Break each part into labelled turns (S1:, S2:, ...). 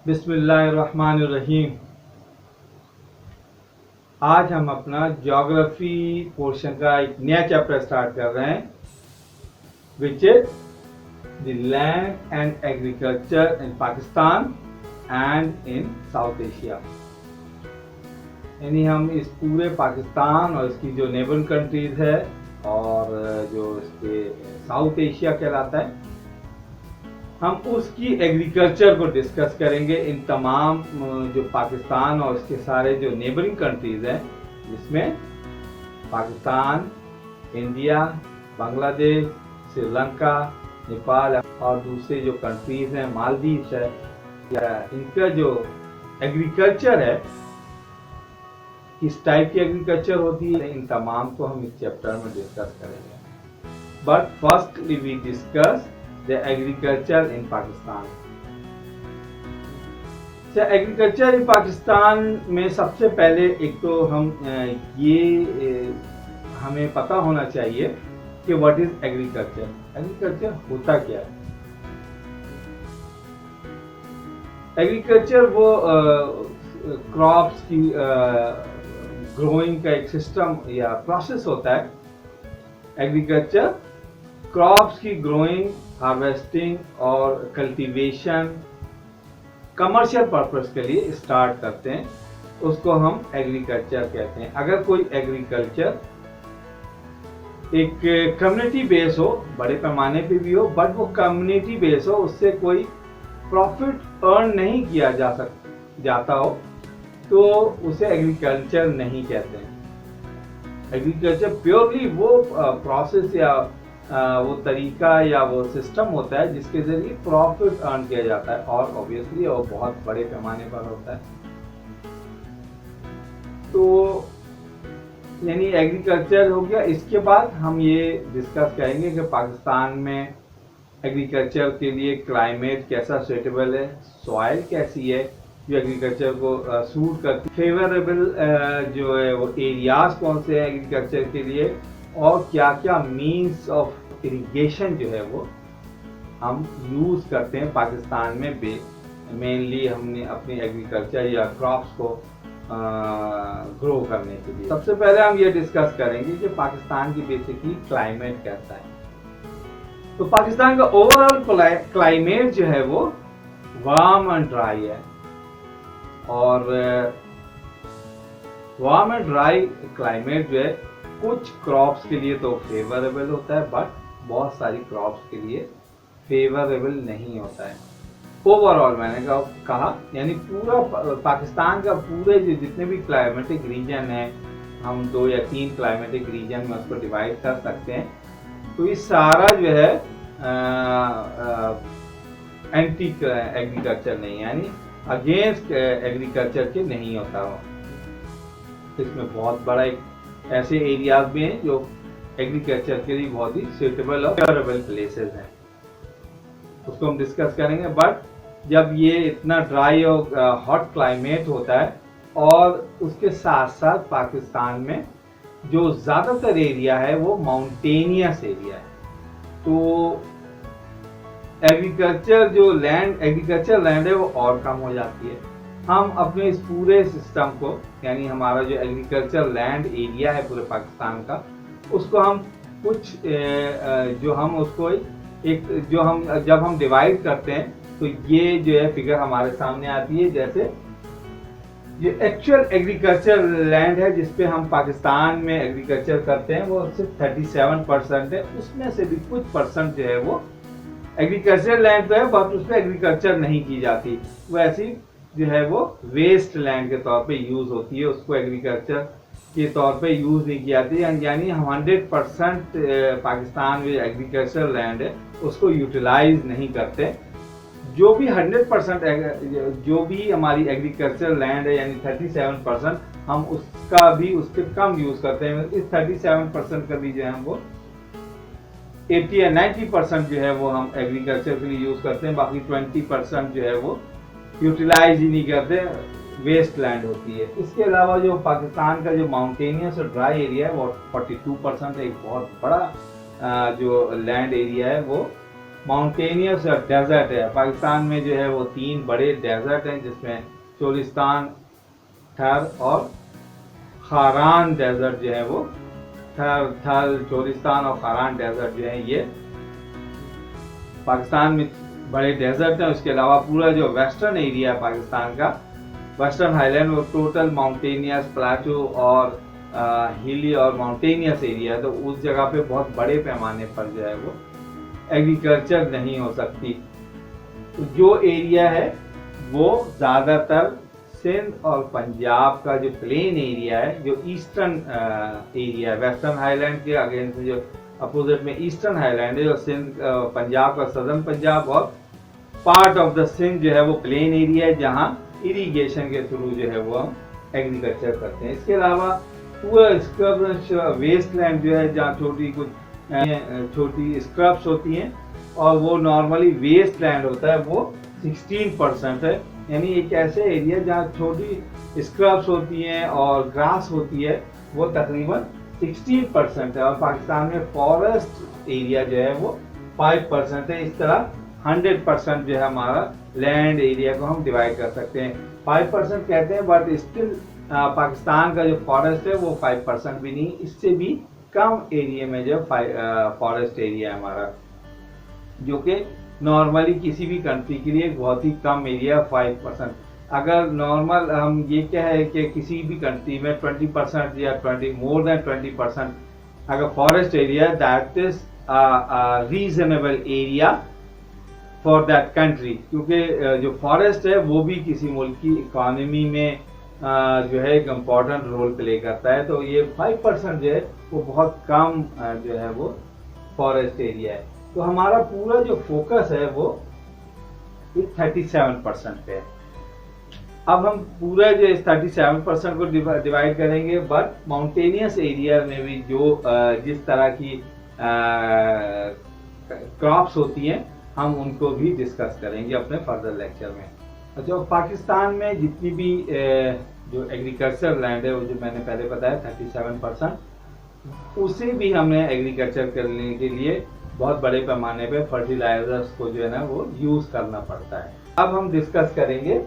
S1: बिस्मिल्लाहिर्रहमानिर्रहीम। आज हम अपना ज्योग्राफी पोर्शन का एक नया चैप्टर स्टार्ट कर रहे हैं, which is the land and agriculture in Pakistan and in south Asia. यानी हम इस पूरे पाकिस्तान और इसकी जो नेबरिंग कंट्रीज है और जो इसके साउथ एशिया कहलाता है, हम उसकी एग्रीकल्चर को डिस्कस करेंगे। इन तमाम जो पाकिस्तान और इसके सारे जो नेबरिंग कंट्रीज हैं, जिसमें पाकिस्तान, इंडिया, बांग्लादेश, श्रीलंका, नेपाल और दूसरे जो कंट्रीज हैं, मालदीव्स है, या इनका जो एग्रीकल्चर है, किस टाइप की एग्रीकल्चर होती है, इन तमाम को हम इस चैप्टर में डिस्कस करेंगे। But first we discuss the agriculture in Pakistan. Agriculture in Pakistan में सबसे पहले एक तो हम ये हमें पता होना चाहिए कि व्हाट इज एग्रीकल्चर। एग्रीकल्चर होता क्या है? एग्रीकल्चर वो क्रॉप्स की ग्रोइंग का एक सिस्टम या प्रोसेस होता है। एग्रीकल्चर क्रॉप्स की ग्रोइंग, हार्वेस्टिंग और कल्टीवेशन कमर्शियल पर्पस के लिए स्टार्ट करते हैं, उसको हम एग्रीकल्चर कहते हैं। अगर कोई एग्रीकल्चर एक कम्युनिटी बेस हो, बड़े पैमाने पे भी हो, बट वो कम्युनिटी बेस हो, उससे कोई प्रॉफिट अर्न नहीं किया जाता हो, तो उसे एग्रीकल्चर नहीं कहते हैं। एग्रीकल्चर प्योरली वो प्रोसेस या वो तरीका या वो सिस्टम होता है जिसके जरिए प्रॉफिट अर्न किया जाता है, और ऑब्वियसली वो बहुत बड़े पैमाने पर होता है। तो यानी एग्रीकल्चर हो गया। इसके बाद हम ये डिस्कस करेंगे कि पाकिस्तान में एग्रीकल्चर के लिए क्लाइमेट कैसा सुटेबल है, सॉइल कैसी है जो एग्रीकल्चर को सूट करती है, फेवरेबल जो है वो एरियाज कौन से हैं एग्रीकल्चर के लिए, और क्या क्या मीन्स ऑफ इरिगेशन जो है वो हम यूज करते हैं पाकिस्तान में। मेनली हमने अपने एग्रीकल्चर या क्रॉप्स को ग्रो करने के लिए। सबसे पहले हम ये डिस्कस करेंगे कि पाकिस्तान की बेसिकली क्लाइमेट कैसा है। तो पाकिस्तान का ओवरऑल क्लाइमेट जो है वो वार्म एंड ड्राई है, और वार्म एंड ड्राई क्लाइमेट जो है कुछ क्रॉप्स के लिए तो फेवरेबल होता है, बट बहुत सारी क्रॉप्स के लिए फेवरेबल नहीं होता है। ओवरऑल मैंने कहा यानी पूरा पाकिस्तान का पूरे जितने भी क्लाइमेटिक रीजन है, हम 2 या 3 क्लाइमेटिक रीजन में उसको डिवाइड कर सकते हैं। तो ये सारा जो है एंटी एग्रीकल्चर नहीं है, यानी अगेंस्ट एग्रीकल्चर के नहीं होता हो। इसमें बहुत बड़ा एक ऐसे एरियाज भी हैं जो एग्रीकल्चर के लिए बहुत ही सुटेबल और फेवरेबल प्लेसेस हैं, उसको हम डिस्कस करेंगे। बट जब ये इतना ड्राई और हॉट क्लाइमेट होता है, और उसके साथ साथ पाकिस्तान में जो ज़्यादातर एरिया है वो माउंटेनियस एरिया है, तो एग्रीकल्चर लैंड है वो और कम हो जाती है। हम अपने इस पूरे सिस्टम को, यानी हमारा जो एग्रीकल्चर लैंड एरिया है पूरे पाकिस्तान का, उसको हम कुछ जो हम उसको एक जो हम जब हम डिवाइड करते हैं, तो ये जो है फिगर हमारे सामने आती है। जैसे ये एक्चुअल एग्रीकल्चर लैंड है जिसपे हम पाकिस्तान में एग्रीकल्चर करते हैं, वो सिर्फ 37% है। उसमें से भी कुछ परसेंट जो है वो एग्रीकल्चर लैंड तो है, बट उस पर एग्रीकल्चर नहीं की जाती, वो ऐसी जो है वो वेस्ट लैंड के तौर पे यूज होती है, उसको एग्रीकल्चर के तौर पे यूज नहीं की जाती। यानी 100% पाकिस्तान में एग्रीकल्चर लैंड है उसको यूटिलाइज नहीं करते। जो भी 100% जो भी हमारी एग्रीकल्चर लैंड है, यानी 37%, हम उसका भी उससे कम यूज करते हैं। इस 37% का भी जो है हमको 80 या 90% जो है वो हम एग्रीकल्चर के लिए यूज करते हैं, बाकी 20% जो है वो यूटिलाइज ही नहीं करते, वेस्ट लैंड होती है। इसके अलावा जो पाकिस्तान का जो माउंटेनियस और ड्राई एरिया है वो 42% है, एक बहुत बड़ा जो लैंड एरिया है वो माउंटेनियस और डेजर्ट है। पाकिस्तान में जो है वो 3 बड़े डेजर्ट हैं, जिसमें चोलिस्तान, थर और खारान डेजर्ट जो है वो थर चोलिस्तान और खारान डेजर्ट जो है ये पाकिस्तान में बड़े डेजर्ट हैं। उसके अलावा पूरा जो वेस्टर्न एरिया है पाकिस्तान का, वेस्टर्न हाईलैंड, वो टोटल माउंटेनियस प्लाटो और हिली और माउंटेनियस एरिया है। तो उस जगह पे बहुत बड़े पैमाने पर जो है वो एग्रीकल्चर नहीं हो सकती। तो जो एरिया है वो ज़्यादातर सिंध और पंजाब का जो प्लेन एरिया है, जो ईस्टर्न एरिया है, वेस्टर्न हाईलैंड के अगेंस्ट जो अपोजिट में ईस्टर्न हाईलैंड है, जो सिंध पंजाब का सदर्न पंजाब, और पार्ट ऑफ द सिंध जो है वो प्लेन एरिया है, जहाँ इरिगेशन के थ्रू जो है वो हम एग्रीकल्चर करते हैं। इसके अलावा पूरा स्क्रब वेस्टलैंड जो है, जहाँ छोटी स्क्रब्स होती हैं, और वो नॉर्मली वेस्टलैंड होता है, वो 16% है। यानी एक ऐसे एरिया जहाँ छोटी स्क्रब्स होती हैं और ग्रास होती है, वो तकरीबन 16% है। और पाकिस्तान में फॉरेस्ट एरिया जो है वो 5% है। इस तरह 100% जो है हमारा लैंड एरिया को हम डिवाइड कर सकते हैं। 5% कहते हैं, बट स्टिल पाकिस्तान का जो फॉरेस्ट है वो 5% भी नहीं, इससे भी कम एरिया में जो फॉरेस्ट एरिया है हमारा, जो कि नॉर्मली किसी भी कंट्री के लिए बहुत ही कम एरिया 5%। अगर नॉर्मल हम ये क्या है कि किसी भी कंट्री में 20% या मोर देन 20% अगर forest area, that is reasonable area for that country, क्योंकि जो फॉरेस्ट है वो भी किसी मुल्क की इकोनॉमी में जो है एक इम्पॉर्टेंट रोल प्ले करता है। तो ये 5% जो है वो बहुत कम जो है वो फॉरेस्ट एरिया है। तो हमारा पूरा जो फोकस है वो 37% पे है। अब हम पूरा जो 37% को डिवाइड करेंगे, बट माउंटेनियस एरिया में भी जो जिस तरह की क्रॉप्स होती हैं, हम उनको भी डिस्कस करेंगे अपने फर्दर लेक्चर में। अच्छा, पाकिस्तान में जितनी भी जो एग्रीकल्चर लैंड है, वो जो मैंने पहले बताया 37%, उसे भी हमें एग्रीकल्चर करने के लिए बहुत बड़े पैमाने पे फर्टिलाइजर्स को जो है ना वो यूज करना पड़ता है। अब हम डिस्कस करेंगे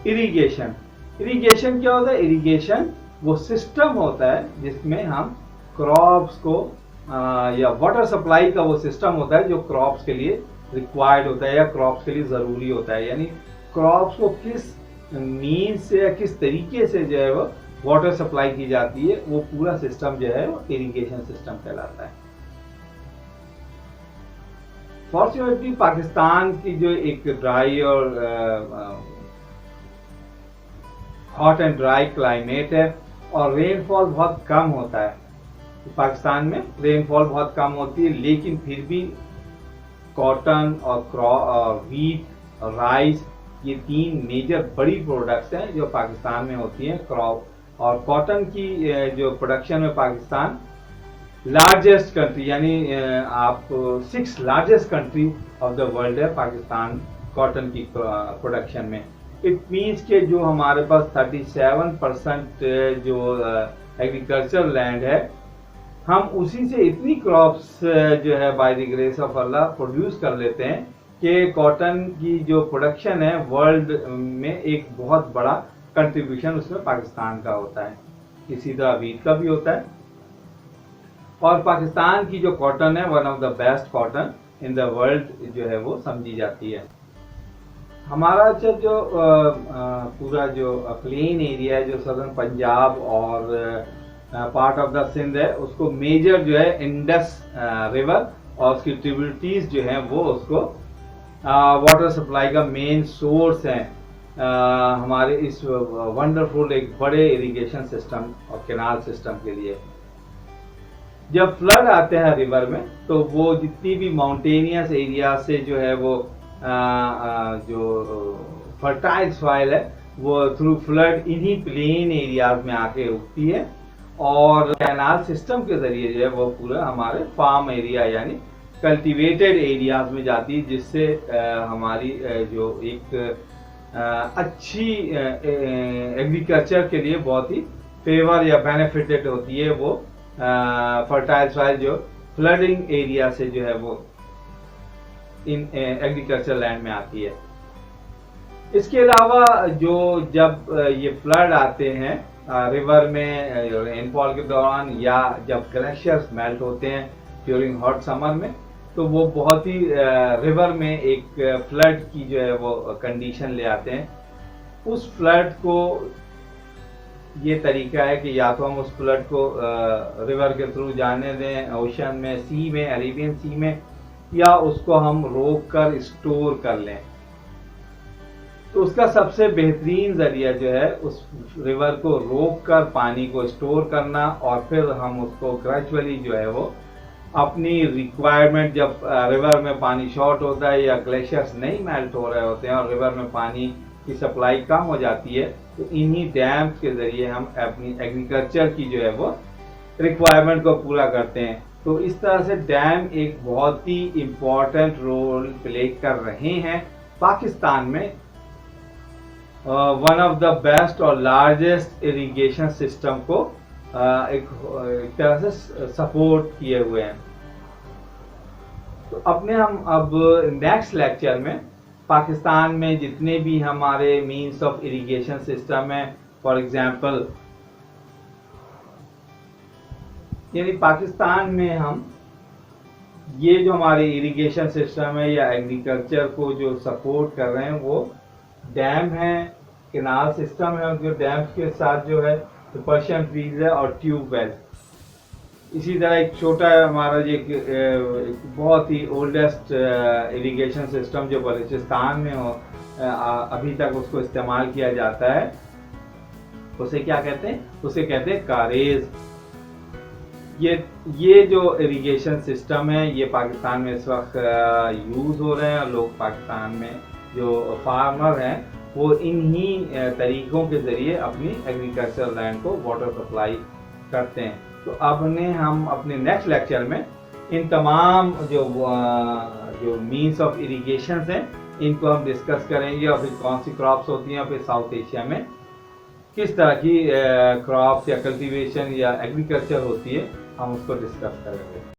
S1: इरिगेशन। इरिगेशन क्या होता है? इरिगेशन वो सिस्टम होता है जिसमें हम क्रॉप्स को या वाटर सप्लाई का वो सिस्टम होता है जो क्रॉप्स के लिए रिक्वायर्ड होता है या क्रॉप्स के लिए ज़रूरी होता है। यानी क्रॉप्स को किस मीन से या किस तरीके से जो है वो वाटर सप्लाई की जाती है, वो पूरा सिस्टम जो है वो इरिगेशन सिस्टम कहलाता है। फॉर्चुनेटली पाकिस्तान की जो एक ड्राई और हॉट एंड ड्राई क्लाइमेट है और रेनफॉल बहुत कम होता है। पाकिस्तान में रेनफॉल बहुत कम होती है, लेकिन फिर भी कॉटन और व्हीट और राइस, ये 3 मेजर बड़ी प्रोडक्ट्स हैं जो पाकिस्तान में होती हैं क्रॉप। और कॉटन की जो प्रोडक्शन में पाकिस्तान लार्जेस्ट कंट्री, यानी आप 6 largest country of the world है पाकिस्तान कॉटन की प्रोडक्शन में। इट मीन्स के जो हमारे पास 37% जो एग्रीकल्चर लैंड है, हम उसी से इतनी क्रॉप्स जो है by the grace of Allah produce कर लेते हैं कि कॉटन की जो प्रोडक्शन है वर्ल्ड में एक बहुत बड़ा कंट्रीब्यूशन उसमें पाकिस्तान का होता है। इसी तरह व्हीट का भी होता है। और पाकिस्तान की जो कॉटन है, one of the best cotton in the world जो है वो समझी जाती है। हमारा जो पूरा जो प्लेन एरिया है, जो सदर्न पंजाब और पार्ट ऑफ द सिंध है, उसको मेजर जो है इंडस रिवर और उसकी ट्रिब्यूटरीज जो हैं वो उसको वाटर सप्लाई का मेन सोर्स है हमारे इस वंडरफुल एक बड़े इरिगेशन सिस्टम और कैनाल सिस्टम के लिए। जब फ्लड आते हैं रिवर में, तो वो जितनी भी माउंटेनियस एरिया से जो है वो जो फर्टाइल सॉइल है, वो थ्रू फ्लड इन्हीं प्लेन एरियाज में आके उगती है और कैनाल सिस्टम के जरिए जो है वो पूरा हमारे फार्म एरिया यानी कल्टीवेटेड एरियाज में जाती है, जिससे हमारी जो एक अच्छी एग्रीकल्चर के लिए बहुत ही फेवर या बेनिफिटेड होती है वो फर्टाइल सॉइल जो फ्लडिंग एरिया से जो है वो इन एग्रीकल्चर लैंड में आती है। इसके अलावा जो जब ये फ्लड आते हैं रिवर में रेनफॉल के दौरान, या जब ग्लेशियर्स मेल्ट होते हैं ड्यूरिंग हॉट समर में, तो वो बहुत ही रिवर में एक फ्लड की जो है वो कंडीशन ले आते हैं। उस फ्लड को ये तरीका है कि या तो हम उस फ्लड को रिवर के थ्रू जाने दें ओशन में, सी में, अरेबियन सी में, या उसको हम रोक कर स्टोर कर लें। तो उसका सबसे बेहतरीन जरिया जो है उस रिवर को रोक कर पानी को स्टोर करना, और फिर हम उसको ग्रेजुअली जो है वो अपनी रिक्वायरमेंट, जब रिवर में पानी शॉर्ट होता है या ग्लेशियर्स नहीं मेल्ट हो रहे होते हैं और रिवर में पानी की सप्लाई कम हो जाती है, तो इन्हीं डैम्स के जरिए हम अपनी एग्रीकल्चर की जो है वो रिक्वायरमेंट को पूरा करते हैं। तो इस तरह से डैम एक बहुत ही इम्पोर्टेंट रोल प्ले कर रहे हैं पाकिस्तान में। वन ऑफ द बेस्ट और लार्जेस्ट इरिगेशन सिस्टम को एक तरह से सपोर्ट किए हुए हैं। तो अपने हम अब नेक्स्ट लेक्चर में पाकिस्तान में जितने भी हमारे मीन्स ऑफ इरिगेशन सिस्टम है, फॉर एग्जांपल यानी पाकिस्तान में हम ये जो हमारे इरिगेशन सिस्टम है या एग्रीकल्चर को जो सपोर्ट कर रहे हैं वो डैम है, केनाल सिस्टम है, और जो डैम्स के साथ जो है तो पर्शियन ट्रीज है और ट्यूबवेल। इसी तरह एक छोटा हमारा जो एक बहुत ही ओल्डेस्ट इरिगेशन सिस्टम जो बलूचिस्तान में हो अभी तक उसको इस्तेमाल किया जाता है, उसे क्या कहते हैं? उसे कहते हैं कारेज। ये जो इरिगेशन सिस्टम है ये पाकिस्तान में इस वक्त यूज़ हो रहे हैं, और लोग पाकिस्तान में जो फार्मर हैं वो इन्हीं तरीकों के ज़रिए अपनी एग्रीकल्चर लैंड को वाटर सप्लाई करते हैं। तो अब हम अपने नेक्स्ट लेक्चर में इन तमाम जो मीन्स ऑफ इरिगेशन हैं इनको हम डिस्कस करेंगे, और फिर कौन सी क्रॉप्स होती हैं, फिर साउथ एशिया में किस तरह की क्रॉप्स या कल्टीवेशन या एग्रीकल्चर होती है, हम उसको डिस्कस करेंगे।